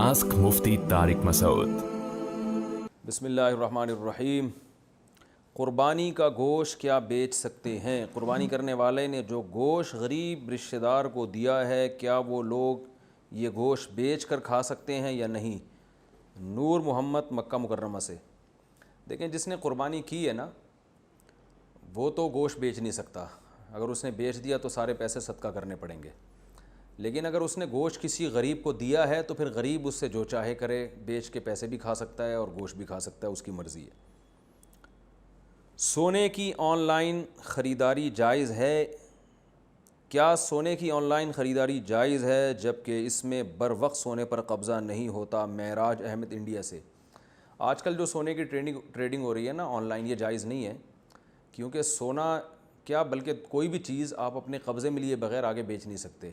Ask Mufti Tariq Masood. بسم اللہ الرحمن الرحیم۔ قربانی کا گوشت کیا بیچ سکتے ہیں؟ قربانی کرنے والے نے جو گوشت غریب رشتہ دار کو دیا ہے، کیا وہ لوگ یہ گوشت بیچ کر کھا سکتے ہیں یا نہیں؟ نور محمد مکہ مکرمہ سے۔ دیکھیں، جس نے قربانی کی ہے نا، وہ تو گوشت بیچ نہیں سکتا۔ اگر اس نے بیچ دیا تو سارے پیسے صدقہ کرنے پڑیں گے۔ لیکن اگر اس نے گوشت کسی غریب کو دیا ہے تو پھر غریب اس سے جو چاہے کرے، بیچ کے پیسے بھی کھا سکتا ہے اور گوشت بھی کھا سکتا ہے، اس کی مرضی ہے۔ سونے کی آن لائن خریداری جائز ہے؟ کیا سونے کی آن لائن خریداری جائز ہے جبکہ اس میں بر وقت سونے پر قبضہ نہیں ہوتا؟ معراج احمد انڈیا سے۔ آج کل جو سونے کی ٹریڈنگ ہو رہی ہے نا آن لائن، یہ جائز نہیں ہے، کیونکہ سونا کیا بلکہ کوئی بھی چیز آپ اپنے قبضے میں لیے بغیر آگے بیچ نہیں سکتے۔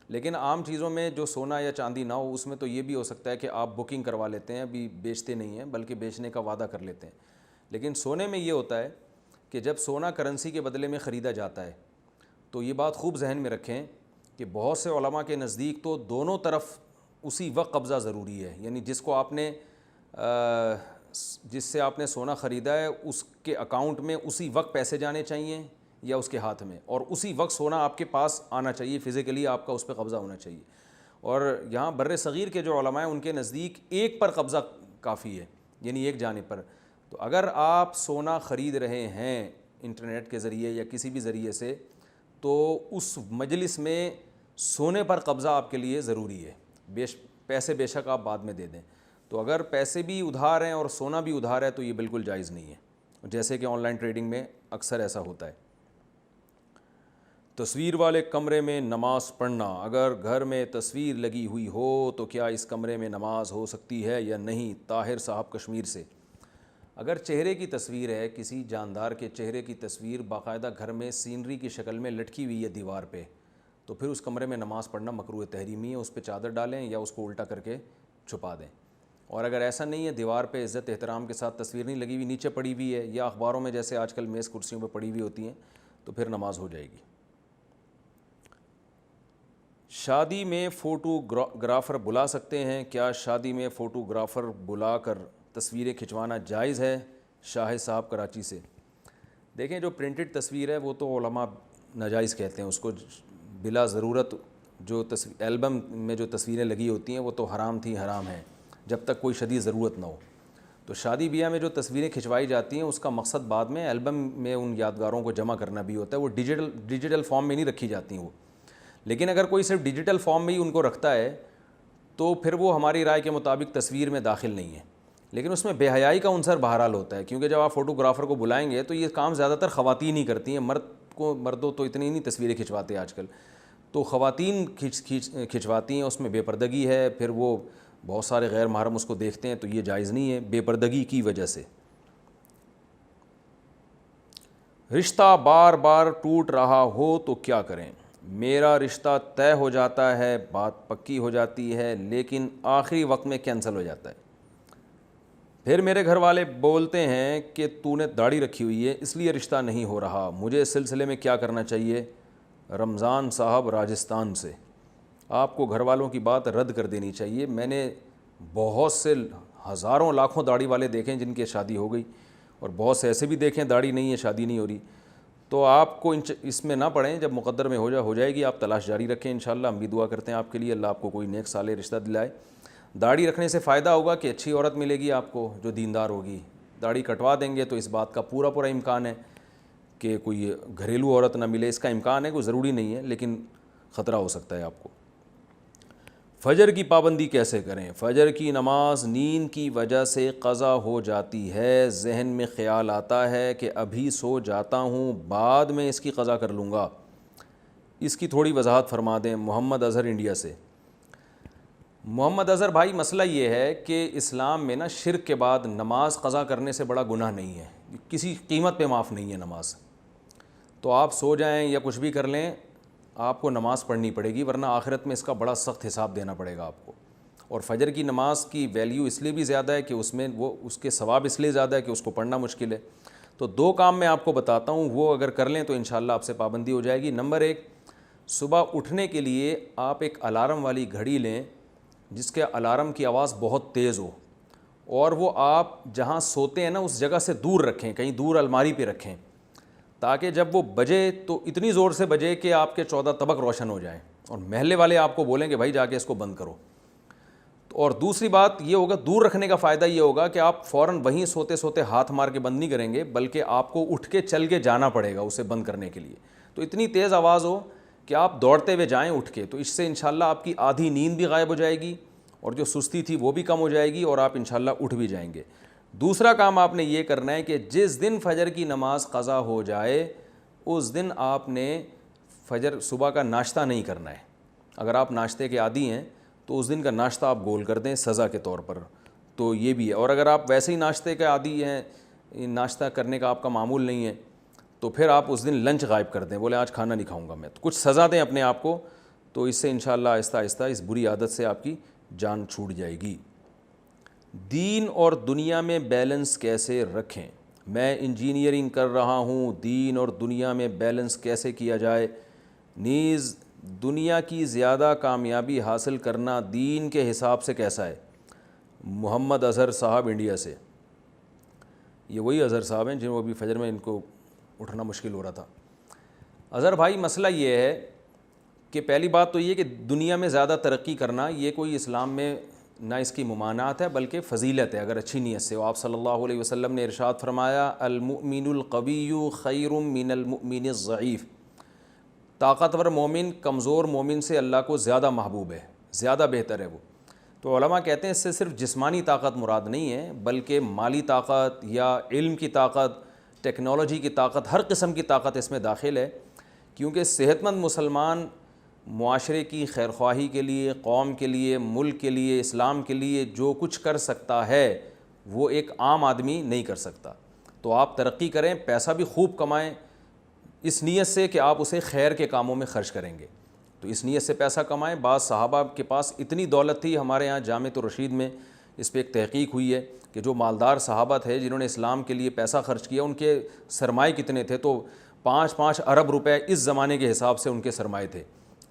لیکن عام چیزوں میں جو سونا یا چاندی نہ ہو، اس میں تو یہ بھی ہو سکتا ہے کہ آپ بکنگ کروا لیتے ہیں، ابھی بیچتے نہیں ہیں بلکہ بیچنے کا وعدہ کر لیتے ہیں۔ لیکن سونے میں یہ ہوتا ہے کہ جب سونا کرنسی کے بدلے میں خریدا جاتا ہے تو یہ بات خوب ذہن میں رکھیں کہ بہت سے علماء کے نزدیک تو دونوں طرف اسی وقت قبضہ ضروری ہے، یعنی جس سے آپ نے سونا خریدا ہے اس کے اکاؤنٹ میں اسی وقت پیسے جانے چاہیے یا اس کے ہاتھ میں، اور اسی وقت سونا آپ کے پاس آنا چاہیے، فزیکلی آپ کا اس پہ قبضہ ہونا چاہیے۔ اور یہاں بر صغیر کے جو علماء ہیں ان کے نزدیک ایک پر قبضہ کافی ہے، یعنی ایک جانب پر۔ تو اگر آپ سونا خرید رہے ہیں انٹرنیٹ کے ذریعے یا کسی بھی ذریعے سے، تو اس مجلس میں سونے پر قبضہ آپ کے لیے ضروری ہے۔ پیسے بے شک آپ بعد میں دے دیں۔ تو اگر پیسے بھی ادھار ہیں اور سونا بھی ادھار ہے تو یہ بالکل جائز نہیں ہے، جیسے کہ آن لائن ٹریڈنگ میں اکثر ایسا ہوتا ہے۔ تصویر والے کمرے میں نماز پڑھنا، اگر گھر میں تصویر لگی ہوئی ہو تو کیا اس کمرے میں نماز ہو سکتی ہے یا نہیں؟ طاہر صاحب کشمیر سے۔ اگر چہرے کی تصویر ہے، کسی جاندار کے چہرے کی تصویر باقاعدہ گھر میں سینری کی شکل میں لٹکی ہوئی ہے دیوار پہ، تو پھر اس کمرے میں نماز پڑھنا مکروہ تحریمی ہے۔ اس پہ چادر ڈالیں یا اس کو الٹا کر کے چھپا دیں۔ اور اگر ایسا نہیں ہے، دیوار پہ عزت احترام کے ساتھ تصویر نہیں لگی ہوئی، نیچے پڑی ہوئی ہے یا اخباروں میں جیسے آج کل میز کرسیوں پہ پڑی ہوئی ہوتی ہیں، تو پھر نماز ہو جائے گی۔ شادی میں فوٹو گرافر بلا سکتے ہیں؟ کیا شادی میں فوٹو گرافر بلا کر تصویریں کھنچوانا جائز ہے؟ شاہد صاحب کراچی سے۔ دیکھیں، جو پرنٹڈ تصویر ہے وہ تو علماء ناجائز کہتے ہیں اس کو، بلا ضرورت جو البم میں جو تصویریں لگی ہوتی ہیں وہ تو حرام ہیں جب تک کوئی شدید ضرورت نہ ہو۔ تو شادی بیاہ میں جو تصویریں کھنچوائی جاتی ہیں اس کا مقصد بعد میں البم میں ان یادگاروں کو جمع کرنا بھی ہوتا ہے، وہ ڈیجیٹل فارم میں نہیں رکھی جاتی وہ۔ لیکن اگر کوئی صرف ڈیجیٹل فارم میں ہی ان کو رکھتا ہے تو پھر وہ ہماری رائے کے مطابق تصویر میں داخل نہیں ہے، لیکن اس میں بے حیائی کا عنصر بہرحال ہوتا ہے، کیونکہ جب آپ فوٹوگرافر کو بلائیں گے تو یہ کام زیادہ تر خواتین ہی کرتی ہیں، مردوں تو اتنی نہیں تصویریں کھنچواتے آج کل، تو خواتین کھنچواتی ہیں، اس میں بے پردگی ہے، پھر وہ بہت سارے غیر محرم اس کو دیکھتے ہیں، تو یہ جائز نہیں ہے بے پردگی کی وجہ سے۔ رشتہ بار بار ٹوٹ رہا ہو تو کیا کریں؟ میرا رشتہ طے ہو جاتا ہے، بات پکی ہو جاتی ہے، لیکن آخری وقت میں کینسل ہو جاتا ہے۔ پھر میرے گھر والے بولتے ہیں کہ تو نے داڑھی رکھی ہوئی ہے اس لیے رشتہ نہیں ہو رہا، مجھے اس سلسلے میں کیا کرنا چاہیے؟ رمضان صاحب راجستھان سے۔ آپ کو گھر والوں کی بات رد کر دینی چاہیے۔ میں نے بہت سے ہزاروں لاکھوں داڑھی والے دیکھیں جن کی شادی ہو گئی، اور بہت سے ایسے بھی دیکھیں داڑھی نہیں ہے، شادی نہیں ہو رہی۔ تو آپ کو اس میں نہ پڑیں، جب مقدر میں ہو جائے گی آپ تلاش جاری رکھیں، انشاءاللہ ہم بھی دعا کرتے ہیں آپ کے لیے، اللہ آپ کو کوئی نیک صالح رشتہ دلائے۔ داڑھی رکھنے سے فائدہ ہوگا کہ اچھی عورت ملے گی آپ کو جو دیندار ہوگی۔ داڑھی کٹوا دیں گے تو اس بات کا پورا امکان ہے کہ کوئی گھریلو عورت نہ ملے، اس کا امکان ہے، کوئی ضروری نہیں ہے لیکن خطرہ ہو سکتا ہے آپ کو۔ فجر کی پابندی کیسے کریں؟ فجر کی نماز نیند کی وجہ سے قضا ہو جاتی ہے، ذہن میں خیال آتا ہے کہ ابھی سو جاتا ہوں، بعد میں اس کی قضا کر لوں گا، اس کی تھوڑی وضاحت فرما دیں۔ محمد اظہر انڈیا سے۔ محمد اظہر بھائی، مسئلہ یہ ہے کہ اسلام میں نا شرک کے بعد نماز قضا کرنے سے بڑا گناہ نہیں ہے، کسی قیمت پہ معاف نہیں ہے نماز۔ تو آپ سو جائیں یا کچھ بھی کر لیں، آپ کو نماز پڑھنی پڑے گی، ورنہ آخرت میں اس کا بڑا سخت حساب دینا پڑے گا آپ کو۔ اور فجر کی نماز کی ویلیو اس لیے بھی زیادہ ہے کہ اس میں اس کے ثواب اس لیے زیادہ ہے کہ اس کو پڑھنا مشکل ہے۔ تو دو کام میں آپ کو بتاتا ہوں، وہ اگر کر لیں تو انشاءاللہ آپ سے پابندی ہو جائے گی۔ نمبر ایک، صبح اٹھنے کے لیے آپ ایک الارم والی گھڑی لیں جس کے الارم کی آواز بہت تیز ہو، اور وہ آپ جہاں سوتے ہیں نا اس جگہ سے دور رکھیں، کہیں دور الماری پہ رکھیں، تاکہ جب وہ بجے تو اتنی زور سے بجے کہ آپ کے 14 طبق روشن ہو جائیں اور محلے والے آپ کو بولیں کہ بھائی جا کے اس کو بند کرو۔ اور دوسری بات یہ ہوگا، دور رکھنے کا فائدہ یہ ہوگا کہ آپ فوراً وہیں سوتے سوتے ہاتھ مار کے بند نہیں کریں گے، بلکہ آپ کو اٹھ کے چل کے جانا پڑے گا اسے بند کرنے کے لیے۔ تو اتنی تیز آواز ہو کہ آپ دوڑتے ہوئے جائیں اٹھ کے، تو اس سے انشاءاللہ آپ کی آدھی نیند بھی غائب ہو جائے گی اور جو سستی تھی وہ بھی کم ہو جائے گی اور آپ انشاءاللہ اٹھ بھی جائیں گے۔ دوسرا کام آپ نے یہ کرنا ہے کہ جس دن فجر کی نماز قضا ہو جائے اس دن آپ نے فجر صبح کا ناشتہ نہیں کرنا ہے۔ اگر آپ ناشتے کے عادی ہیں تو اس دن کا ناشتہ آپ گول کر دیں سزا کے طور پر، تو یہ بھی ہے۔ اور اگر آپ ویسے ہی ناشتے کے عادی ہیں، ناشتہ کرنے کا آپ کا معمول نہیں ہے، تو پھر آپ اس دن لنچ غائب کر دیں، بولے آج کھانا نہیں کھاؤں گا میں، تو کچھ سزا دیں اپنے آپ کو، تو اس سے انشاءاللہ آہستہ آہستہ اس بری عادت سے آپ کی جان چھوٹ جائے گی۔ دین اور دنیا میں بیلنس کیسے رکھیں؟ میں انجینئرنگ کر رہا ہوں، دین اور دنیا میں بیلنس کیسے کیا جائے؟ نیز دنیا کی زیادہ کامیابی حاصل کرنا دین کے حساب سے کیسا ہے؟ محمد اظہر صاحب انڈیا سے۔ یہ وہی اظہر صاحب ہیں جنہوں ابھی فجر میں ان کو اٹھنا مشکل ہو رہا تھا۔ اظہر بھائی مسئلہ یہ ہے کہ پہلی بات تو یہ کہ دنیا میں زیادہ ترقی کرنا یہ کوئی اسلام میں نہ اس کی ممانعت ہے بلکہ فضیلت ہے اگر اچھی نیت سے ہو۔ آپ صلی اللہ علیہ وسلم نے ارشاد فرمایا المؤمن القوی خیر من المؤمن الضعیف، طاقتور مومن کمزور مومن سے اللہ کو زیادہ محبوب ہے، زیادہ بہتر ہے وہ۔ تو علماء کہتے ہیں اس سے صرف جسمانی طاقت مراد نہیں ہے بلکہ مالی طاقت یا علم کی طاقت، ٹیکنالوجی کی طاقت، ہر قسم کی طاقت اس میں داخل ہے، کیونکہ صحت مند مسلمان معاشرے کی خیرخواہی کے لیے، قوم کے لیے، ملک کے لیے، اسلام کے لیے جو کچھ کر سکتا ہے وہ ایک عام آدمی نہیں کر سکتا۔ تو آپ ترقی کریں، پیسہ بھی خوب کمائیں اس نیت سے کہ آپ اسے خیر کے کاموں میں خرچ کریں گے، تو اس نیت سے پیسہ کمائیں۔ بعض صحابہ کے پاس اتنی دولت تھی، ہمارے ہاں جامعۃ الرشید میں اس پہ ایک تحقیق ہوئی ہے کہ جو مالدار صحابہ تھے جنہوں نے اسلام کے لیے پیسہ خرچ کیا ان کے سرمائے کتنے تھے، تو 5 ارب روپے اس زمانے کے حساب سے ان کے سرمائے تھے۔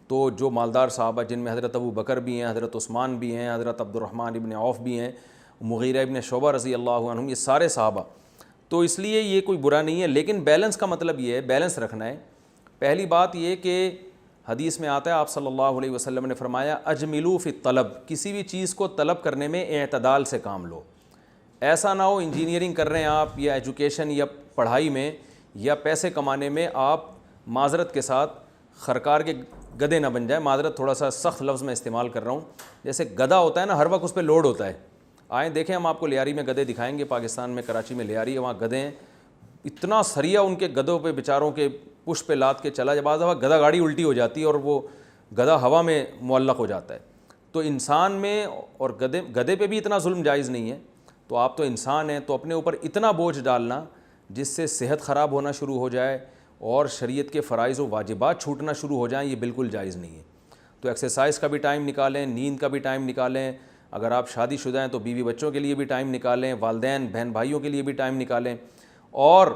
تو جو مالدار صحابہ جن میں حضرت ابو بکر بھی ہیں، حضرت عثمان بھی ہیں، حضرت عبد الرحمن ابن عوف بھی ہیں، مغیرہ ابن شعبہ رضی اللہ عنہم، یہ سارے صحابہ، تو اس لیے یہ کوئی برا نہیں ہے، لیکن بیلنس کا مطلب یہ ہے، بیلنس رکھنا ہے۔ پہلی بات یہ کہ حدیث میں آتا ہے آپ صلی اللہ علیہ وسلم نے فرمایا اجملوا فی الطلب، کسی بھی چیز کو طلب کرنے میں اعتدال سے کام لو۔ ایسا نہ ہو انجینئرنگ کر رہے ہیں آپ یا ایجوکیشن یا پڑھائی میں یا پیسے کمانے میں آپ معذرت کے ساتھ خرکار کے گدھے نہ بن جائیں۔ معذرت تھوڑا سا سخت لفظ میں استعمال کر رہا ہوں، جیسے گدھا ہوتا ہے نا، ہر وقت اس پہ لوڈ ہوتا ہے۔ آئیں دیکھیں، ہم آپ کو لیاری میں گدھے دکھائیں گے، پاکستان میں کراچی میں لیاری ہے، وہاں گدھے ہیں، اتنا سریا ان کے گدھوں پہ بیچاروں کے پشت پہ لاد کے چلا جائے، بعض دفعہ گدھا گاڑی الٹی ہو جاتی ہے اور وہ گدھا ہوا میں معلق ہو جاتا ہے۔ تو انسان میں اور گدھے پہ بھی اتنا ظلم جائز نہیں ہے، تو آپ تو انسان ہیں، تو اپنے اوپر اتنا بوجھ ڈالنا جس سے صحت خراب ہونا شروع ہو جائے اور شریعت کے فرائض و واجبات چھوٹنا شروع ہو جائیں، یہ بالکل جائز نہیں ہے۔ تو ایکسرسائز کا بھی ٹائم نکالیں، نیند کا بھی ٹائم نکالیں، اگر آپ شادی شدہ ہیں تو بیوی بچوں کے لیے بھی ٹائم نکالیں، والدین بہن بھائیوں کے لیے بھی ٹائم نکالیں، اور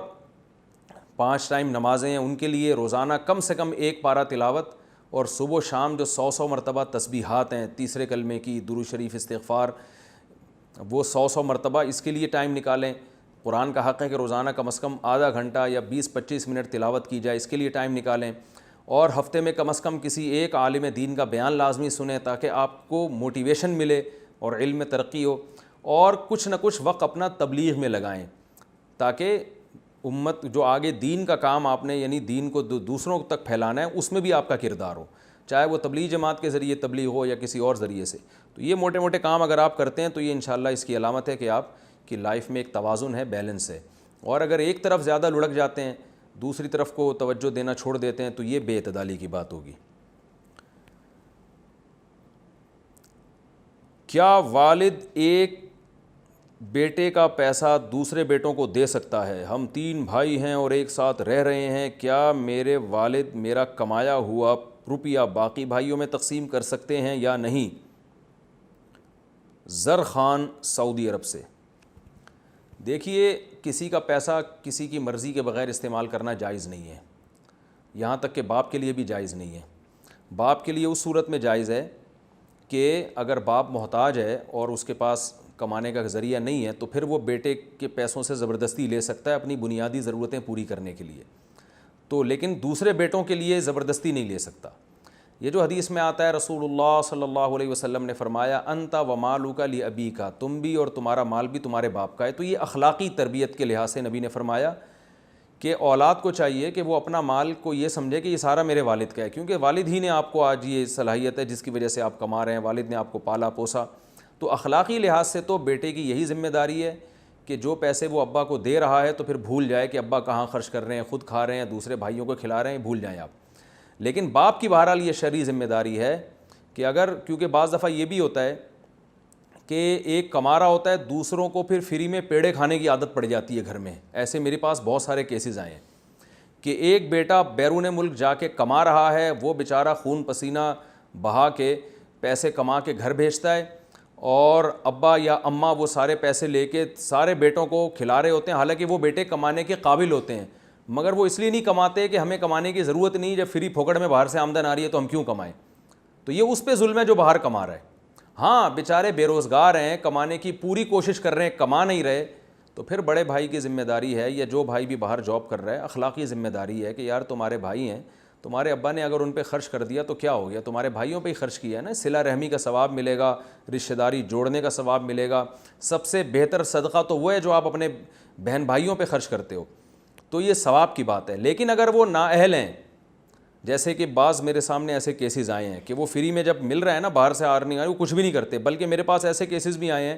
5 ٹائم نمازیں ہیں ان کے لیے روزانہ کم سے کم 1 پارہ تلاوت، اور صبح و شام جو 100 مرتبہ تسبیحات ہیں، تیسرے کلمے کی، درود شریف، استغفار، وہ 100 مرتبہ اس کے لیے ٹائم نکالیں۔ قرآن کا حق ہے کہ روزانہ کم از کم آدھا گھنٹہ یا 20-25 منٹ تلاوت کی جائے، اس کے لیے ٹائم نکالیں، اور ہفتے میں کم از کم کسی ایک عالم دین کا بیان لازمی سنیں تاکہ آپ کو موٹیویشن ملے اور علم میں ترقی ہو، اور کچھ نہ کچھ وقت اپنا تبلیغ میں لگائیں تاکہ امت جو آگے دین کا کام آپ نے یعنی دین کو دوسروں تک پھیلانا ہے اس میں بھی آپ کا کردار ہو، چاہے وہ تبلیغ جماعت کے ذریعے تبلیغ ہو یا کسی اور ذریعے سے۔ تو یہ موٹے موٹے کام اگر آپ کرتے ہیں تو یہ انشاءاللہ اس کی علامت ہے کہ آپ کی لائف میں ایک توازن ہے، بیلنس ہے۔ اور اگر ایک طرف زیادہ لڑک جاتے ہیں، دوسری طرف کو توجہ دینا چھوڑ دیتے ہیں، تو یہ بے اعتدالی کی بات ہوگی۔ کیا والد ایک بیٹے کا پیسہ دوسرے بیٹوں کو دے سکتا ہے؟ ہم 3 بھائی ہیں اور ایک ساتھ رہ رہے ہیں، کیا میرے والد میرا کمایا ہوا روپیہ باقی بھائیوں میں تقسیم کر سکتے ہیں یا نہیں؟ زر خان سعودی عرب سے۔ دیکھیے، کسی کا پیسہ کسی کی مرضی کے بغیر استعمال کرنا جائز نہیں ہے، یہاں تک کہ باپ کے لیے بھی جائز نہیں ہے۔ باپ کے لیے اس صورت میں جائز ہے کہ اگر باپ محتاج ہے اور اس کے پاس کمانے کا ذریعہ نہیں ہے تو پھر وہ بیٹے کے پیسوں سے زبردستی لے سکتا ہے اپنی بنیادی ضرورتیں پوری کرنے کے لیے، تو لیکن دوسرے بیٹوں کے لیے زبردستی نہیں لے سکتا۔ یہ جو حدیث میں آتا ہے رسول اللہ صلی اللہ علیہ وسلم نے فرمایا انت و مالک لابیک، تم بھی اور تمہارا مال بھی تمہارے باپ کا ہے، تو یہ اخلاقی تربیت کے لحاظ سے نبی نے فرمایا کہ اولاد کو چاہیے کہ وہ اپنا مال کو یہ سمجھے کہ یہ سارا میرے والد کا ہے، کیونکہ والد ہی نے آپ کو آج یہ صلاحیت ہے جس کی وجہ سے آپ کما رہے ہیں، والد نے آپ کو پالا پوسا۔ تو اخلاقی لحاظ سے تو بیٹے کی یہی ذمہ داری ہے کہ جو پیسے وہ ابا کو دے رہا ہے تو پھر بھول جائے کہ ابا کہاں خرچ کر رہے ہیں، خود کھا رہے ہیں، دوسرے بھائیوں کو کھلا رہے ہیں، بھول جائیں آپ۔ لیکن باپ کی بہرحال یہ شرعی ذمہ داری ہے کہ اگر، کیونکہ بعض دفعہ یہ بھی ہوتا ہے کہ ایک کما رہا ہوتا ہے، دوسروں کو پھر فری میں پیڑے کھانے کی عادت پڑ جاتی ہے گھر میں، ایسے میرے پاس بہت سارے کیسز آئے ہیں کہ ایک بیٹا بیرون ملک جا کے کما رہا ہے، وہ بیچارہ خون پسینہ بہا کے پیسے کما کے گھر بھیجتا ہے، اور ابا یا اماں وہ سارے پیسے لے کے سارے بیٹوں کو کھلا رہے ہوتے ہیں، حالانکہ وہ بیٹے کمانے کے قابل ہوتے ہیں، مگر وہ اس لیے نہیں کماتے کہ ہمیں کمانے کی ضرورت نہیں، جب فری پھوکڑ میں باہر سے آمدن آ رہی ہے تو ہم کیوں کمائیں۔ تو یہ اس پہ ظلم ہے جو باہر کما رہا ہے۔ ہاں بیچارے بے روزگار ہیں، کمانے کی پوری کوشش کر رہے ہیں، کما نہیں رہے، تو پھر بڑے بھائی کی ذمہ داری ہے، یا جو بھائی بھی باہر جاب کر رہا ہے، اخلاقی ذمہ داری ہے کہ یار تمہارے بھائی ہیں، تمہارے ابا نے اگر ان پہ خرچ کر دیا تو کیا ہو گیا، تمہارے بھائیوں پہ ہی خرچ کیا ہے نا، صلہ رحمی کا ثواب ملے گا، رشتہ داری جوڑنے کا ثواب ملے گا۔ سب سے بہتر صدقہ تو وہ ہے جو آپ اپنے بہن بھائیوں پہ خرچ کرتے ہو، تو یہ ثواب کی بات ہے۔ لیکن اگر وہ نااہل ہیں، جیسے کہ بعض میرے سامنے ایسے کیسز آئے ہیں کہ وہ فری میں جب مل رہا ہے نا، باہر سے ارننگ آئی، وہ کچھ بھی نہیں کرتے، بلکہ میرے پاس ایسے کیسز بھی آئے ہیں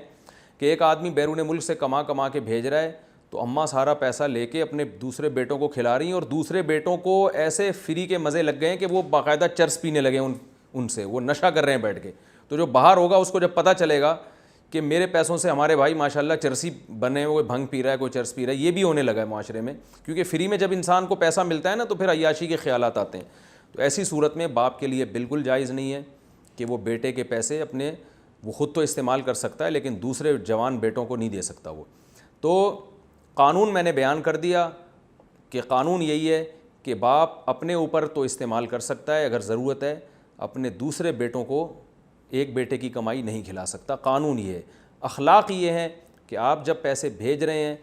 کہ ایک آدمی بیرون ملک سے کما کے بھیج رہا ہے، تو اماں سارا پیسہ لے کے اپنے دوسرے بیٹوں کو کھلا رہی ہیں، اور دوسرے بیٹوں کو ایسے فری کے مزے لگ گئے ہیں کہ وہ باقاعدہ چرس پینے لگے ان سے، وہ نشہ کر رہے ہیں بیٹھ کے۔ تو جو باہر ہوگا اس کو جب پتہ چلے گا کہ میرے پیسوں سے ہمارے بھائی ماشاءاللہ چرسی بنے ہوئے، بھنگ پی رہا ہے، کوئی چرس پی رہا ہے، یہ بھی ہونے لگا ہے معاشرے میں، کیونکہ فری میں جب انسان کو پیسہ ملتا ہے نا تو پھر عیاشی کے خیالات آتے ہیں۔ تو ایسی صورت میں باپ کے لیے بالکل جائز نہیں ہے کہ وہ بیٹے کے پیسے اپنے، وہ خود تو استعمال کر سکتا ہے لیکن دوسرے جوان بیٹوں کو نہیں دے سکتا وہ۔ تو قانون میں نے بیان کر دیا کہ قانون یہی ہے کہ باپ اپنے اوپر تو استعمال کر سکتا ہے اگر ضرورت ہے، اپنے دوسرے بیٹوں کو ایک بیٹے کی کمائی نہیں کھلا سکتا، قانون یہ ہے۔ اخلاق یہ ہے کہ آپ جب پیسے بھیج رہے ہیں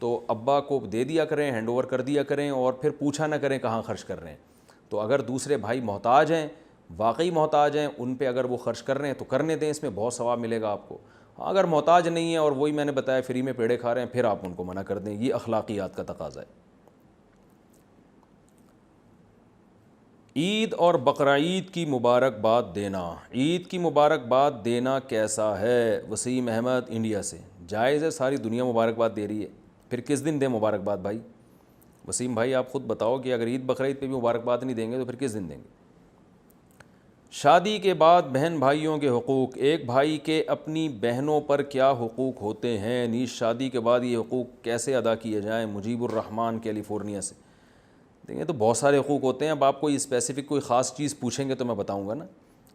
تو ابا کو دے دیا کریں، ہینڈ اوور کر دیا کریں، اور پھر پوچھا نہ کریں کہاں خرچ کر رہے ہیں۔ تو اگر دوسرے بھائی محتاج ہیں، واقعی محتاج ہیں، ان پہ اگر وہ خرچ کر رہے ہیں تو کرنے دیں، اس میں بہت ثواب ملے گا آپ کو۔ اگر محتاج نہیں ہے اور وہی میں نے بتایا فری میں پیڑے کھا رہے ہیں، پھر آپ ان کو منع کر دیں، یہ اخلاقیات کا تقاضا ہے۔ عید اور بقرعید کی مبارکباد دینا، عید کی مبارکباد دینا کیسا ہے؟ وسیم احمد انڈیا سے۔ جائز ہے، ساری دنیا مبارکباد دے رہی ہے، پھر کس دن دیں مبارکباد بھائی؟ وسیم بھائی آپ خود بتاؤ کہ اگر عید بقرعید پہ بھی مبارکباد نہیں دیں گے تو پھر کس دن دیں گے؟ شادی کے بعد بہن بھائیوں کے حقوق، ایک بھائی کے اپنی بہنوں پر کیا حقوق ہوتے ہیں؟ نیز شادی کے بعد یہ حقوق کیسے ادا کیے جائیں؟ مجیب الرحمان کیلیفورنیا سے۔ دیکھیں تو بہت سارے حقوق ہوتے ہیں، اب آپ کوئی اسپیسیفک کوئی خاص چیز پوچھیں گے تو میں بتاؤں گا نا۔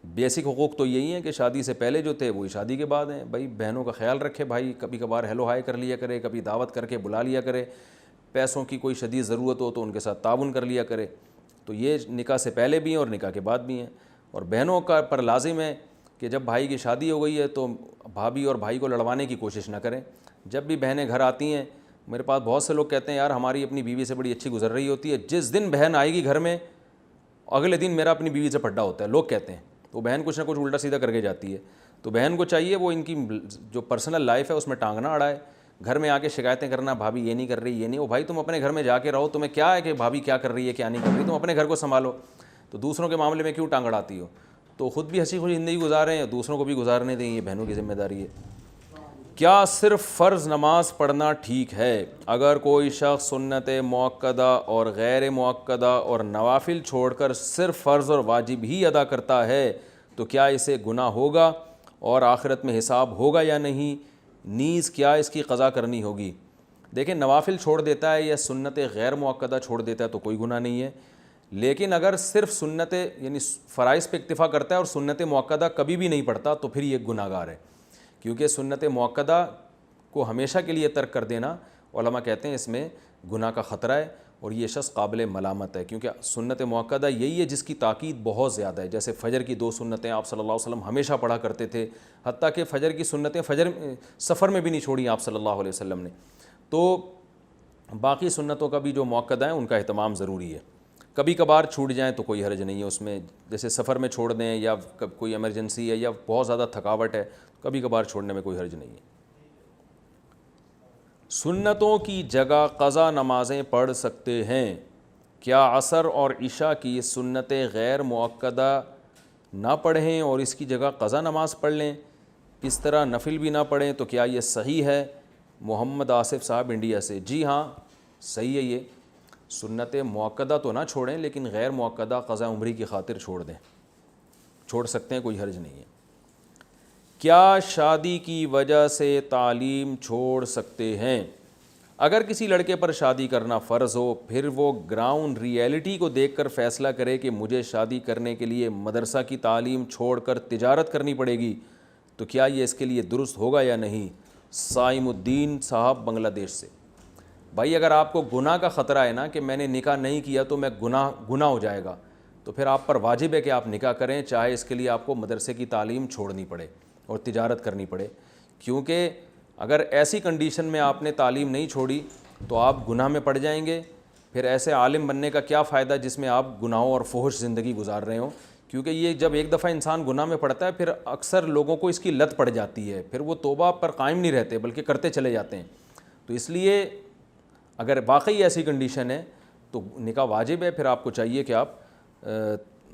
بیسک حقوق تو یہی ہیں کہ شادی سے پہلے جو تھے وہی شادی کے بعد ہیں۔ بھائی بہنوں کا خیال رکھے، بھائی کبھی کبھار ہیلو ہائی کر لیا کرے، کبھی دعوت کر کے بلا لیا کرے، پیسوں کی کوئی شدید ضرورت ہو تو ان کے ساتھ تعاون کر لیا کرے۔ تو یہ نکاح سے پہلے بھی ہیں اور نکاح کے بعد بھی ہیں۔ اور بہنوں کا پر لازم ہے کہ جب بھائی کی شادی ہو گئی ہے تو بھابھی اور بھائی کو لڑوانے کی کوشش نہ کریں۔ جب بھی بہنیں گھر آتی ہیں، میرے پاس بہت سے لوگ کہتے ہیں یار ہماری اپنی بیوی سے بڑی اچھی گزر رہی ہوتی ہے، جس دن بہن آئے گی گھر میں اگلے دن میرا اپنی بیوی سے پھڈا ہوتا ہے، لوگ کہتے ہیں۔ تو بہن کچھ نہ کچھ الٹا سیدھا کر کے جاتی ہے۔ تو بہن کو چاہیے وہ ان کی جو پرسنل لائف ہے اس میں ٹانگ نہ اڑائے، گھر میں آ کے شکایتیں کرنا بھابھی یہ نہیں کر رہی، یہ نہیں۔ وہ بھائی تم اپنے گھر میں جا کے رہو، تمہیں کیا ہے کہ بھابھی کیا کر رہی ہے کیا نہیں کر رہی، تم اپنے گھر کو سنبھالو، تو دوسروں کے معاملے میں کیوں ٹانگ اڑاتی ہو؟ تو خود بھی ہنسی خوشی زندگی گزاریں، دوسروں کو بھی گزارنے دیں، یہ بہنوں کی ذمہ داری ہے۔ کیا صرف فرض نماز پڑھنا ٹھیک ہے؟ اگر کوئی شخص سنت مؤکدہ اور غیر مؤکدہ اور نوافل چھوڑ کر صرف فرض اور واجب ہی ادا کرتا ہے تو کیا اسے گناہ ہوگا اور آخرت میں حساب ہوگا یا نہیں؟ نیز کیا اس کی قضا کرنی ہوگی؟ دیکھیں نوافل چھوڑ دیتا ہے یا سنت غیر مؤکدہ چھوڑ دیتا ہے تو کوئی گناہ نہیں ہے، لیکن اگر صرف سنت یعنی فرائض پہ اکتفا کرتا ہے اور سنت مؤکدہ کبھی بھی نہیں پڑھتا تو پھر یہ گناہ گار ہے، کیونکہ سنت مؤکدہ کو ہمیشہ کے لیے ترک کر دینا علماء کہتے ہیں اس میں گناہ کا خطرہ ہے، اور یہ شخص قابل ملامت ہے، کیونکہ سنت مؤکدہ یہی ہے جس کی تاکید بہت زیادہ ہے. جیسے فجر کی 2 سنتیں آپ صلی اللہ علیہ وسلم ہمیشہ پڑھا کرتے تھے، حتیٰ کہ فجر کی سنتیں سفر میں بھی نہیں چھوڑی آپ صلی اللہ علیہ وسلم نے. تو باقی سنتوں کا بھی جو مؤکدہ ہیں ان کا اہتمام ضروری ہے. کبھی کبھار چھوٹ جائیں تو کوئی حرج نہیں ہے اس میں، جیسے سفر میں چھوڑ دیں یا کوئی ایمرجنسی ہے یا بہت زیادہ تھکاوٹ ہے، کبھی کبھار چھوڑنے میں کوئی حرج نہیں ہے. سنتوں کی جگہ قضا نمازیں پڑھ سکتے ہیں. کیا عصر اور عشاء کی سنتیں غیر مؤکدہ نہ پڑھیں اور اس کی جگہ قضا نماز پڑھ لیں، اس طرح نفل بھی نہ پڑھیں تو کیا یہ صحیح ہے؟ محمد آصف صاحب انڈیا سے. جی ہاں صحیح ہے. یہ سنت مؤکدہ تو نہ چھوڑیں لیکن غیر مؤکدہ قضا عمری کی خاطر چھوڑ دیں، چھوڑ سکتے ہیں، کوئی حرج نہیں ہے. کیا شادی کی وجہ سے تعلیم چھوڑ سکتے ہیں؟ اگر کسی لڑکے پر شادی کرنا فرض ہو، پھر وہ گراؤنڈ ریئلٹی کو دیکھ کر فیصلہ کرے کہ مجھے شادی کرنے کے لیے مدرسہ کی تعلیم چھوڑ کر تجارت کرنی پڑے گی، تو کیا یہ اس کے لیے درست ہوگا یا نہیں؟ سائم الدین صاحب بنگلہ دیش سے. بھائی اگر آپ کو گناہ کا خطرہ ہے نا کہ میں نے نکاح نہیں کیا تو میں گناہ ہو جائے گا، تو پھر آپ پر واجب ہے کہ آپ نکاح کریں، چاہے اس کے لیے آپ کو مدرسے کی تعلیم چھوڑنی پڑے اور تجارت کرنی پڑے. کیونکہ اگر ایسی کنڈیشن میں آپ نے تعلیم نہیں چھوڑی تو آپ گناہ میں پڑ جائیں گے. پھر ایسے عالم بننے کا کیا فائدہ جس میں آپ گناہوں اور فحش زندگی گزار رہے ہوں. کیونکہ یہ جب ایک دفعہ انسان گناہ میں پڑتا ہے پھر اکثر لوگوں کو اس کی لت پڑ جاتی ہے، پھر وہ توبہ پر قائم نہیں رہتے بلکہ کرتے چلے جاتے ہیں. تو اس لیے اگر واقعی ایسی کنڈیشن ہے تو نکاح واجب ہے، پھر آپ کو چاہیے کہ آپ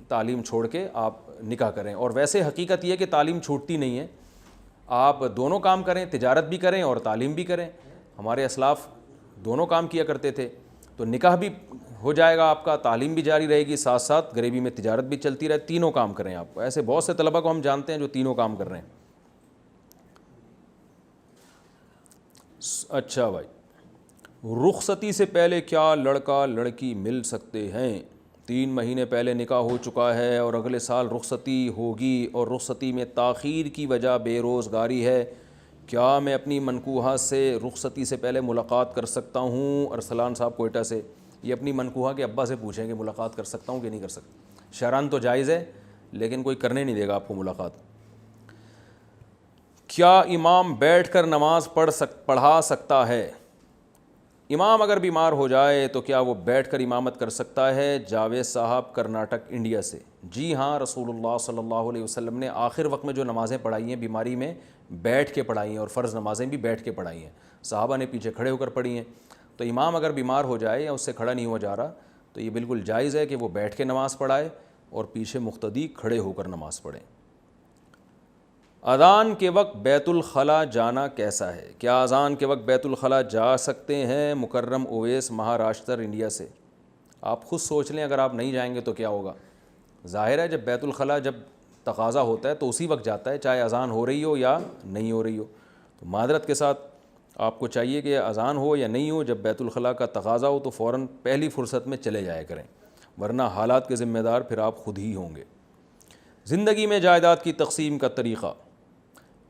تعلیم چھوڑ کے آپ نکاح کریں. اور ویسے حقیقت یہ کہ تعلیم چھوٹتی نہیں ہے، آپ دونوں کام کریں، تجارت بھی کریں اور تعلیم بھی کریں. ہمارے اسلاف دونوں کام کیا کرتے تھے، تو نکاح بھی ہو جائے گا آپ کا، تعلیم بھی جاری رہے گی، ساتھ ساتھ غریبی میں تجارت بھی چلتی رہے. تینوں کام کریں آپ. ایسے بہت سے طلباء کو ہم جانتے ہیں جو تینوں کام کر رہے ہیں. اچھا بھائی، رخصتی سے پہلے کیا لڑکا لڑکی مل سکتے ہیں؟ 3 مہینے پہلے نکاح ہو چکا ہے اور اگلے سال رخصتی ہوگی اور رخصتی میں تاخیر کی وجہ بے روزگاری ہے، کیا میں اپنی منکوحہ سے رخصتی سے پہلے ملاقات کر سکتا ہوں؟ ارسلان صاحب کوئٹہ سے. یہ اپنی منکوحہ کے ابا سے پوچھیں کہ ملاقات کر سکتا ہوں کہ نہیں کر سکتا. شرعاً تو جائز ہے لیکن کوئی کرنے نہیں دے گا آپ کو ملاقات. کیا امام بیٹھ کر نماز پڑھا سکتا ہے؟ امام اگر بیمار ہو جائے تو کیا وہ بیٹھ کر امامت کر سکتا ہے؟ جاوید صاحب کرناٹک انڈیا سے. جی ہاں، رسول اللہ صلی اللہ علیہ وسلم نے آخر وقت میں جو نمازیں پڑھائی ہیں بیماری میں بیٹھ کے پڑھائی ہیں، اور فرض نمازیں بھی بیٹھ کے پڑھائی ہیں. صحابہ نے پیچھے کھڑے ہو کر پڑھی ہیں. تو امام اگر بیمار ہو جائے یا اس سے کھڑا نہیں ہوا جا رہا تو یہ بالکل جائز ہے کہ وہ بیٹھ کے نماز پڑھائے اور پیچھے مقتدی کھڑے ہو کر نماز پڑھیں. اذان کے وقت بیت الخلاء جانا کیسا ہے؟ کیا اذان کے وقت بیت الخلاء جا سکتے ہیں؟ مکرم اویس مہاراشٹر انڈیا سے. آپ خود سوچ لیں اگر آپ نہیں جائیں گے تو کیا ہوگا. ظاہر ہے جب بیت الخلاء جب تقاضا ہوتا ہے تو اسی وقت جاتا ہے، چاہے اذان ہو رہی ہو یا نہیں ہو رہی ہو. تو معذرت کے ساتھ آپ کو چاہیے کہ اذان ہو یا نہیں ہو، جب بیت الخلاء کا تقاضا ہو تو فوراً پہلی فرصت میں چلے جایا کریں، ورنہ حالات کے ذمہ دار پھر آپ خود ہی ہوں گے. زندگی میں جائیداد کی تقسیم کا طریقہ.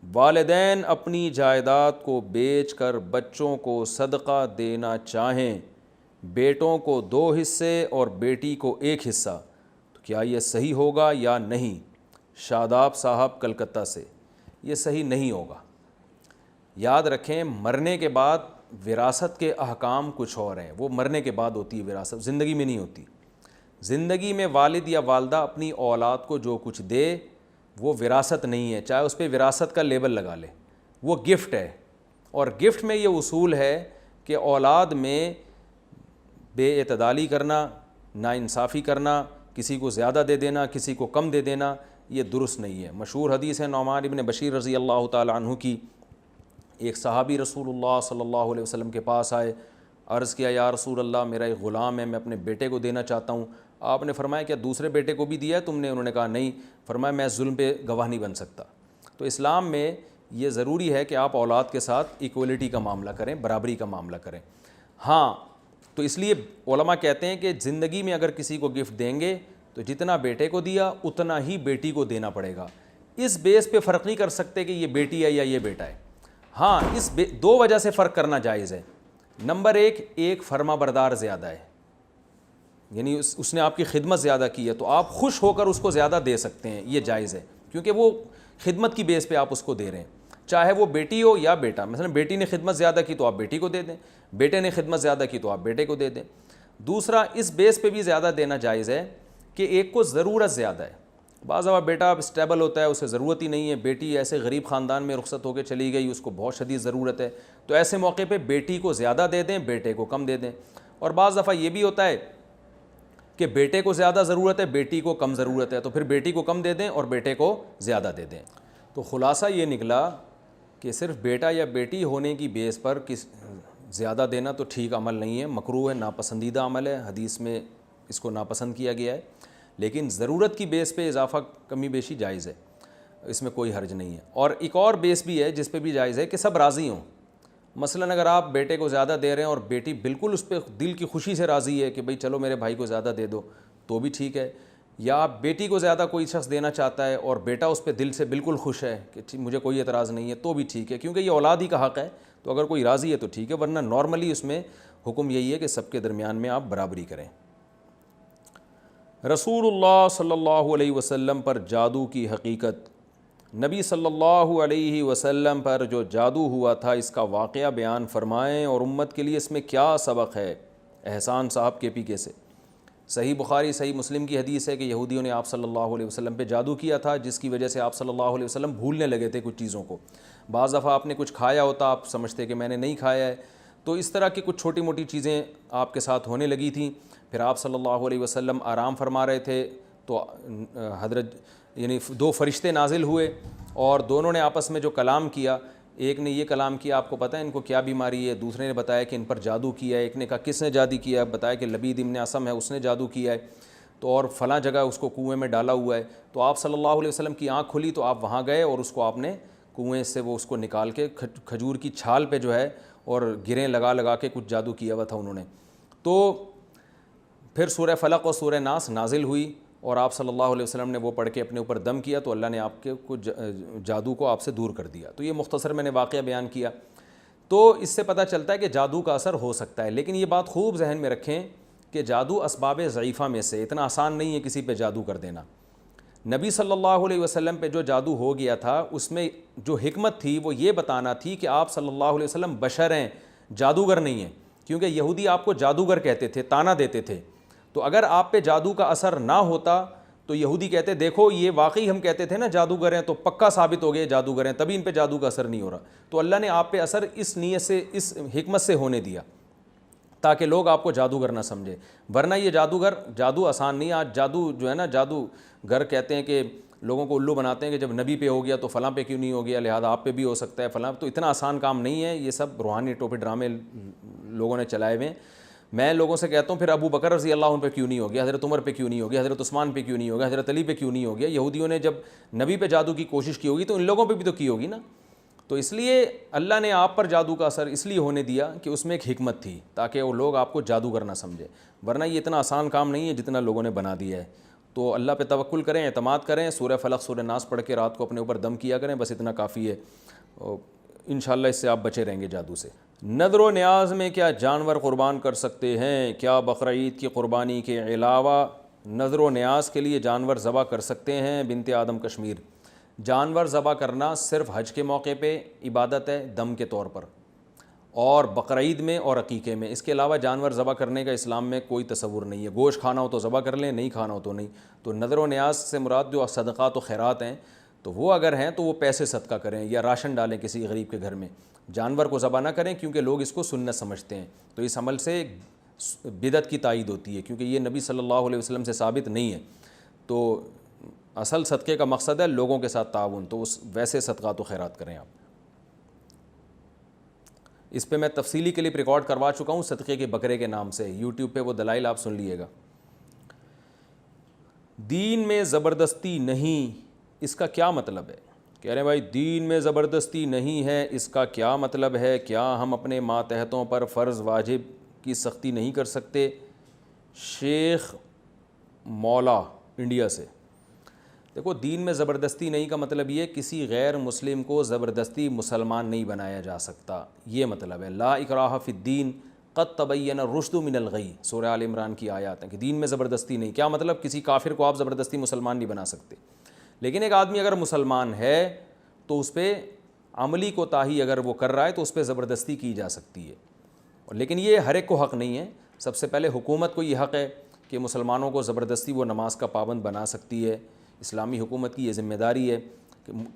والدین اپنی جائیداد کو بیچ کر بچوں کو صدقہ دینا چاہیں، بیٹوں کو 2 حصے اور بیٹی کو 1 حصہ، تو کیا یہ صحیح ہوگا یا نہیں؟ شاداب صاحب کلکتہ سے. یہ صحیح نہیں ہوگا. یاد رکھیں مرنے کے بعد وراثت کے احکام کچھ اور ہیں، وہ مرنے کے بعد ہوتی ہے وراثت، زندگی میں نہیں ہوتی. زندگی میں والد یا والدہ اپنی اولاد کو جو کچھ دے وہ وراثت نہیں ہے، چاہے اس پہ وراثت کا لیبل لگا لے، وہ گفٹ ہے. اور گفٹ میں یہ اصول ہے کہ اولاد میں بے اعتدالی کرنا، ناانصافی کرنا، کسی کو زیادہ دے دینا کسی کو کم دے دینا، یہ درست نہیں ہے. مشہور حدیث ہے نعمان ابن بشیر رضی اللہ تعالی عنہ کی. ایک صحابی رسول اللہ صلی اللہ علیہ وسلم کے پاس آئے، عرض کیا یا رسول اللہ میرا ایک غلام ہے، میں اپنے بیٹے کو دینا چاہتا ہوں. آپ نے فرمایا کیا دوسرے بیٹے کو بھی دیا ہے تم نے؟ انہوں نے کہا نہیں. فرمایا میں ظلم پہ گواہ نہیں بن سکتا. تو اسلام میں یہ ضروری ہے کہ آپ اولاد کے ساتھ ایکولیٹی کا معاملہ کریں، برابری کا معاملہ کریں. ہاں تو اس لیے علماء کہتے ہیں کہ زندگی میں اگر کسی کو گفٹ دیں گے تو جتنا بیٹے کو دیا اتنا ہی بیٹی کو دینا پڑے گا. اس بیس پہ فرق نہیں کر سکتے کہ یہ بیٹی ہے یا یہ بیٹا ہے. ہاں اس 2 وجہ سے فرق کرنا جائز ہے. نمبر 1 فرما بردار زیادہ ہے، یعنی اس نے آپ کی خدمت زیادہ کی ہے تو آپ خوش ہو کر اس کو زیادہ دے سکتے ہیں, یہ جائز ہے, کیونکہ وہ خدمت کی بیس پہ آپ اس کو دے رہے ہیں, چاہے وہ بیٹی ہو یا بیٹا. مثلا بیٹی نے خدمت زیادہ کی تو آپ بیٹی کو دے دیں, بیٹے نے خدمت زیادہ کی تو آپ بیٹے کو دے دیں. دوسرا, اس بیس پہ بھی زیادہ دینا جائز ہے کہ ایک کو ضرورت زیادہ ہے. بعض دفعہ بیٹا اسٹیبل ہوتا ہے, اسے ضرورت ہی نہیں ہے, بیٹی ایسے غریب خاندان میں رخصت ہو کے چلی گئی, اس کو بہت شدید ضرورت ہے, تو ایسے موقع پہ بیٹی کو زیادہ دے دیں, بیٹے کو کم دے دیں. اور بعض دفعہ یہ بھی ہوتا ہے کہ بیٹے کو زیادہ ضرورت ہے, بیٹی کو کم ضرورت ہے, تو پھر بیٹی کو کم دے دیں اور بیٹے کو زیادہ دے دیں. تو خلاصہ یہ نکلا کہ صرف بیٹا یا بیٹی ہونے کی بیس پر زیادہ دینا تو ٹھیک عمل نہیں ہے, مکروہ ہے, ناپسندیدہ عمل ہے, حدیث میں اس کو ناپسند کیا گیا ہے. لیکن ضرورت کی بیس پہ اضافہ کمی بیشی جائز ہے, اس میں کوئی حرج نہیں ہے. اور ایک اور بیس بھی ہے جس پہ بھی جائز ہے کہ سب راضی ہوں. مثلا اگر آپ بیٹے کو زیادہ دے رہے ہیں اور بیٹی بالکل اس پہ دل کی خوشی سے راضی ہے کہ بھئی چلو میرے بھائی کو زیادہ دے دو, تو بھی ٹھیک ہے. یا آپ بیٹی کو زیادہ کوئی شخص دینا چاہتا ہے اور بیٹا اس پہ دل سے بالکل خوش ہے کہ مجھے کوئی اعتراض نہیں ہے, تو بھی ٹھیک ہے, کیونکہ یہ اولاد ہی کا حق ہے. تو اگر کوئی راضی ہے تو ٹھیک ہے, ورنہ نارملی اس میں حکم یہی ہے کہ سب کے درمیان میں آپ برابری کریں. رسول اللہ صلی اللہ علیہ وسلم پر جادو کی حقیقت. نبی صلی اللہ علیہ وسلم پر جو جادو ہوا تھا اس کا واقعہ بیان فرمائیں اور امت کے لیے اس میں کیا سبق ہے. احسان صاحب کے پی کے سے. صحیح بخاری صحیح مسلم کی حدیث ہے کہ یہودیوں نے آپ صلی اللہ علیہ وسلم پہ جادو کیا تھا, جس کی وجہ سے آپ صلی اللہ علیہ وسلم بھولنے لگے تھے کچھ چیزوں کو. بعض دفعہ آپ نے کچھ کھایا ہوتا, آپ سمجھتے کہ میں نے نہیں کھایا ہے, تو اس طرح کی کچھ چھوٹی موٹی چیزیں آپ کے ساتھ ہونے لگی تھیں. پھر آپ صلی اللہ علیہ وسلم آرام فرما رہے تھے تو حضرت یعنی دو فرشتے نازل ہوئے اور دونوں نے آپس میں جو کلام کیا, ایک نے یہ کلام کیا آپ کو پتہ ہے ان کو کیا بیماری ہے, دوسرے نے بتایا کہ ان پر جادو کیا ہے. ایک نے کہا کس نے جادو کیا ہے, بتایا کہ لبید ابن اسم ہے اس نے جادو کیا ہے, تو اور فلاں جگہ اس کو کنویں میں ڈالا ہوا ہے. تو آپ صلی اللہ علیہ وسلم کی آنکھ کھلی تو آپ وہاں گئے اور اس کو آپ نے کنویں سے وہ اس کو نکال کے کھجور کی چھال پہ جو ہے اور گریں لگا لگا کے کچھ جادو کیا ہوا تھا انہوں نے. تو پھر سورہ فلق اور سورہ ناس نازل ہوئی اور آپ صلی اللہ علیہ وسلم نے وہ پڑھ کے اپنے اوپر دم کیا تو اللہ نے آپ کے کچھ جادو کو آپ سے دور کر دیا. تو یہ مختصر میں نے واقعہ بیان کیا. تو اس سے پتہ چلتا ہے کہ جادو کا اثر ہو سکتا ہے, لیکن یہ بات خوب ذہن میں رکھیں کہ جادو اسباب ضعیفہ میں سے, اتنا آسان نہیں ہے کسی پہ جادو کر دینا. نبی صلی اللہ علیہ وسلم پہ جو جادو ہو گیا تھا اس میں جو حکمت تھی وہ یہ بتانا تھی کہ آپ صلی اللہ علیہ وسلم بشر ہیں, جادوگر نہیں ہیں. کیونکہ یہودی آپ کو جادوگر کہتے تھے, طعنہ دیتے تھے. تو اگر آپ پہ جادو کا اثر نہ ہوتا تو یہودی کہتے دیکھو یہ واقعی ہم کہتے تھے نا جادوگر ہیں, تو پکا ثابت ہو گئے جادوگر ہیں, تبھی ان پہ جادو کا اثر نہیں ہو رہا. تو اللہ نے آپ پہ اثر اس نیت سے اس حکمت سے ہونے دیا تاکہ لوگ آپ کو جادوگر نہ سمجھے. ورنہ یہ جادو آسان نہیں. آج جادو جو ہے نا, جادوگر کہتے ہیں کہ لوگوں کو الو بناتے ہیں کہ جب نبی پہ ہو گیا تو فلاں پہ کیوں نہیں ہو گیا, لہذا آپ پہ بھی ہو سکتا ہے فلاں. تو اتنا آسان کام نہیں ہے, یہ سب روحانی ٹوپے ڈرامے لوگوں نے چلائے ہوئے ہیں. میں لوگوں سے کہتا ہوں پھر ابو بکر رضی اللہ عنہ پہ کیوں نہیں ہو گیا, حضرت عمر پہ کیوں نہیں ہو گیا, حضرت عثمان پہ کیوں نہیں ہو گیا, حضرت علی پہ کیوں نہیں ہو گیا. یہودیوں نے جب نبی پہ جادو کی کوشش کی ہوگی تو ان لوگوں پہ بھی تو کی ہوگی نا. تو اس لیے اللہ نے آپ پر جادو کا اثر اس لیے ہونے دیا کہ اس میں ایک حکمت تھی تاکہ وہ لوگ آپ کو جادوگر نہ سمجھے. ورنہ یہ اتنا آسان کام نہیں ہے جتنا لوگوں نے بنا دیا ہے. تو اللہ پہ توکل کریں, اعتماد کریں, سورہ فلق سورہ ناس پڑھ کے رات کو اپنے اوپر دم کیا کریں, بس اتنا کافی ہے. انشاءاللہ اس سے آپ بچے رہیں گے جادو سے. نذر و نیاز میں کیا جانور قربان کر سکتے ہیں؟ کیا بقرعید کی قربانی کے علاوہ نذر و نیاز کے لیے جانور ذبح کر سکتے ہیں؟ بنت آدم کشمیر. جانور ذبح کرنا صرف حج کے موقع پہ عبادت ہے دم کے طور پر, اور بقرعید میں اور عقیقے میں. اس کے علاوہ جانور ذبح کرنے کا اسلام میں کوئی تصور نہیں ہے. گوشت کھانا ہو تو ذبح کر لیں, نہیں کھانا ہو تو نہیں. تو نذر و نیاز سے مراد جو صدقات و خیرات ہیں تو وہ اگر ہیں تو وہ پیسے صدقہ کریں یا راشن ڈالیں کسی غریب کے گھر میں. جانور کو ذبح نہ کریں کیونکہ لوگ اس کو سنت سمجھتے ہیں. تو اس عمل سے بدعت کی تائید ہوتی ہے کیونکہ یہ نبی صلی اللہ علیہ وسلم سے ثابت نہیں ہے. تو اصل صدقے کا مقصد ہے لوگوں کے ساتھ تعاون, تو اس ویسے صدقات و خیرات کریں آپ. اس پہ میں تفصیلی کلپ ریکارڈ کروا چکا ہوں صدقے کے بکرے کے نام سے, یوٹیوب پہ وہ دلائل آپ سن لیے گا. دین میں زبردستی نہیں, اس کا کیا مطلب ہے؟ کہہ رہے ہیں بھائی دین میں زبردستی نہیں ہے, اس کا کیا مطلب ہے؟ کیا ہم اپنے ماتحتوں پر فرض واجب کی سختی نہیں کر سکتے؟ شیخ مولا انڈیا سے. دیکھو دین میں زبردستی نہیں کا مطلب یہ کسی غیر مسلم کو زبردستی مسلمان نہیں بنایا جا سکتا, یہ مطلب ہے. لا اکراہ فی الدین, قد تبین الرشد من الغی، سورہ آل عمران کی آیات ہیں کہ دین میں زبردستی نہیں. کیا مطلب؟ کسی کافر کو آپ زبردستی مسلمان نہیں بنا سکتے، لیکن ایک آدمی اگر مسلمان ہے تو اس پہ عملی کوتاہی اگر وہ کر رہا ہے تو اس پہ زبردستی کی جا سکتی ہے. لیکن یہ ہر ایک کو حق نہیں ہے. سب سے پہلے حکومت کو یہ حق ہے کہ مسلمانوں کو زبردستی وہ نماز کا پابند بنا سکتی ہے. اسلامی حکومت کی یہ ذمہ داری ہے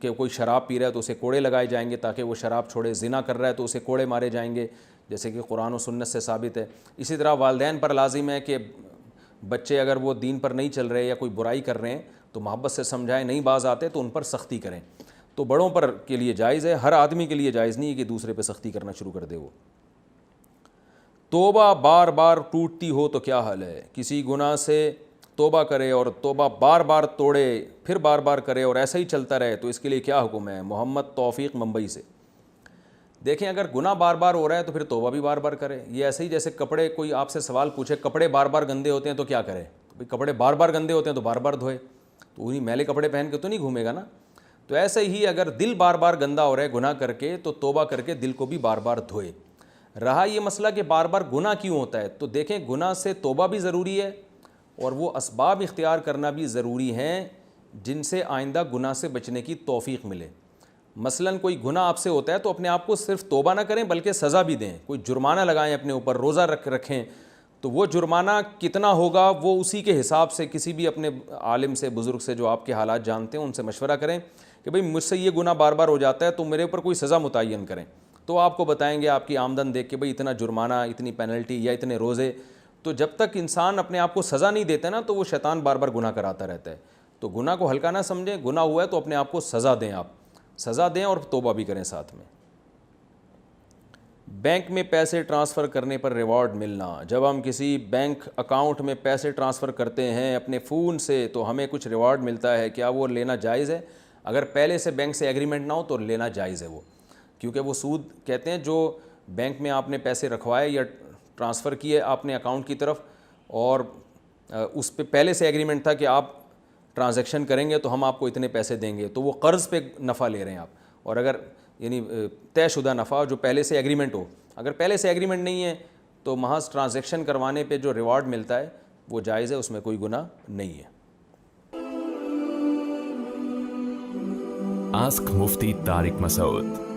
کہ کوئی شراب پی رہا ہے تو اسے کوڑے لگائے جائیں گے تاکہ وہ شراب چھوڑے، زنا کر رہا ہے تو اسے کوڑے مارے جائیں گے جیسے کہ قرآن و سنت سے ثابت ہے. اسی طرح والدین پر لازم ہے کہ بچے اگر وہ دین پر نہیں چل رہے یا کوئی برائی کر رہے ہیں تو محبت سے سمجھائیں، نہیں باز آتے تو ان پر سختی کریں. تو بڑوں پر کے لیے جائز ہے، ہر آدمی کے لیے جائز نہیں ہے کہ دوسرے پہ سختی کرنا شروع کر دے. وہ توبہ بار بار ٹوٹتی ہو تو کیا حل ہے؟ کسی گناہ سے توبہ کرے اور توبہ بار بار توڑے پھر بار بار کرے اور ایسا ہی چلتا رہے تو اس کے لیے کیا حکم ہے؟ محمد توفیق ممبئی سے. دیکھیں اگر گناہ بار بار ہو رہا ہے تو پھر توبہ بھی بار بار کرے. یہ ایسے ہی جیسے کپڑے، کوئی آپ سے سوال پوچھے کپڑے بار بار گندے ہوتے ہیں تو کیا کرے؟ کپڑے بار بار گندے ہوتے ہیں تو بار بار دھوئے، تو انہیں میلے کپڑے پہن کے تو نہیں گھومے گا نا. تو ایسے ہی اگر دل بار بار گندا ہو رہا ہے گناہ کر کے تو توبہ کر کے دل کو بھی بار بار دھوئے. رہا یہ مسئلہ کہ بار بار گناہ کیوں ہوتا ہے، تو دیکھیں گناہ سے توبہ بھی ضروری ہے اور وہ اسباب اختیار کرنا بھی ضروری ہیں جن سے آئندہ گناہ سے بچنے کی توفیق ملے. مثلاً کوئی گناہ آپ سے ہوتا ہے تو اپنے آپ کو صرف توبہ نہ کریں بلکہ سزا بھی دیں. کوئی جرمانہ لگائیں اپنے اوپر، روزہ رکھیں تو وہ جرمانہ کتنا ہوگا وہ اسی کے حساب سے کسی بھی اپنے عالم سے، بزرگ سے جو آپ کے حالات جانتے ہیں ان سے مشورہ کریں کہ بھئی مجھ سے یہ گناہ بار بار ہو جاتا ہے تو میرے اوپر کوئی سزا متعین کریں. تو آپ کو بتائیں گے آپ کی آمدن دیکھ کے بھئی اتنا جرمانہ، اتنی پینلٹی یا اتنے روزے. تو جب تک انسان اپنے آپ کو سزا نہیں دیتا نا تو وہ شیطان بار بار گناہ کراتا رہتا ہے. تو گناہ کو ہلکا نہ سمجھیں، گناہ ہوا ہے تو اپنے آپ کو سزا دیں، آپ سزا دیں اور توبہ بھی کریں ساتھ میں. بینک میں پیسے ٹرانسفر کرنے پر ریوارڈ ملنا. جب ہم کسی بینک اکاؤنٹ میں پیسے ٹرانسفر کرتے ہیں اپنے فون سے تو ہمیں کچھ ریوارڈ ملتا ہے، کیا وہ لینا جائز ہے؟ اگر پہلے سے بینک سے ایگریمنٹ نہ ہو تو لینا جائز ہے وہ، کیونکہ وہ سود کہتے ہیں جو بینک میں آپ نے پیسے رکھوائے یا ٹرانسفر کیے آپ نے اکاؤنٹ کی طرف اور اس پہ پہلے سے ایگریمنٹ تھا کہ آپ ٹرانزیکشن کریں گے تو ہم آپ کو اتنے پیسے دیں گے، تو وہ قرض پہ نفع لے رہے ہیں آپ. اور اگر یعنی طے شدہ نفع جو پہلے سے ایگریمنٹ ہو، اگر پہلے سے ایگریمنٹ نہیں ہے تو محض ٹرانزیکشن کروانے پہ جو ریوارڈ ملتا ہے وہ جائز ہے، اس میں کوئی گناہ نہیں ہے. آسک مفتی طارق مسعود.